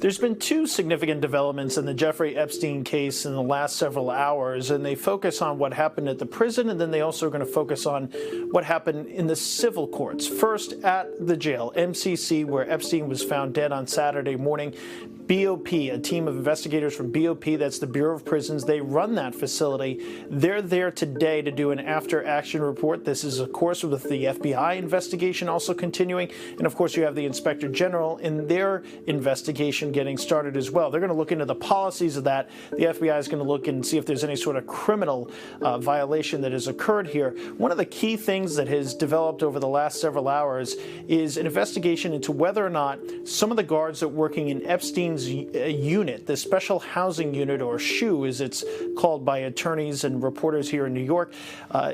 There's been two significant developments in the Jeffrey Epstein case in the last several hours, and they focus on what happened at the prison, and then they also are going to focus on what happened in the civil courts. First, at the jail, MCC, where Epstein was found dead on Saturday morning. BOP, a team of investigators from BOP, that's the Bureau of Prisons, they run that facility. They're there today to do an after-action report. This is, of course, with the FBI investigation also continuing. And, of course, you have the Inspector General in their investigation getting started as well. They're going to look into the policies of that. The FBI is going to look and see if there's any sort of criminal violation that has occurred here. One of the key things that has developed over the last several hours is an investigation into whether or not some of the guards that were working in Epstein's unit, the special housing unit, or SHU as it's called by attorneys and reporters here in New York,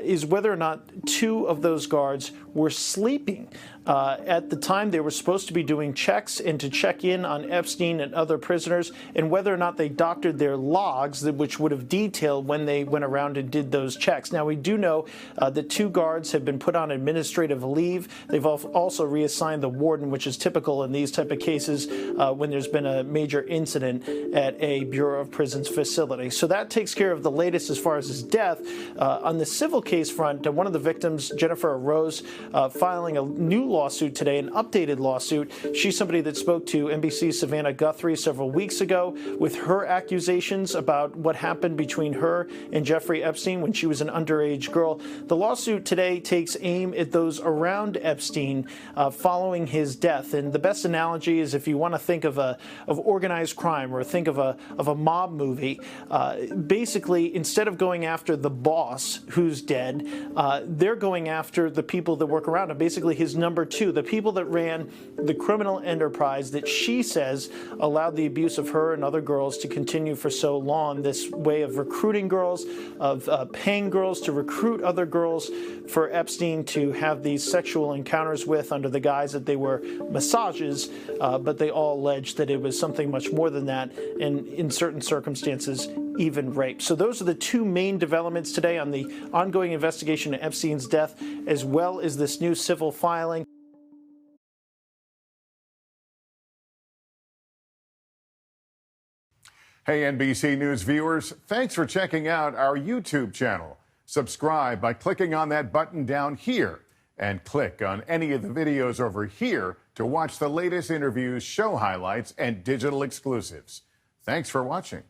is whether or not two of those guards were sleeping. At the time, they were supposed to be doing checks and to check in on Epstein and other prisoners, and whether or not they doctored their logs, which would have detailed when they went around and did those checks. Now, we do know that two guards have been put on administrative leave. They've also reassigned the warden, which is typical in these type of cases when there's been a major incident at a Bureau of Prisons facility. So that takes care of the latest as far as his death. On the civil case front, one of the victims, Jennifer Rose, filing a new lawsuit today, an updated lawsuit. She's somebody that spoke to NBC's Savannah Guthrie several weeks ago with her accusations about what happened between her and Jeffrey Epstein when she was an underage girl. The lawsuit today takes aim at those around Epstein following his death. And the best analogy is if you want to think of organized crime or think of a mob movie, basically instead of going after the boss who's dead, they're going after the people that work around him, basically his number two, the people that ran the criminal enterprise that she says allowed the abuse of her and other girls to continue for so long. This way of recruiting girls, of paying girls to recruit other girls for Epstein to have these sexual encounters with under the guise that they were massages, but they all alleged that it was something much more than that, and in certain circumstances, even rape. So those are the two main developments today on the ongoing investigation of Epstein's death, as well as this new civil filing. Hey, NBC News viewers, thanks for checking out our YouTube channel. Subscribe by clicking on that button down here and click on any of the videos over here to watch the latest interviews, show highlights, and digital exclusives. Thanks for watching.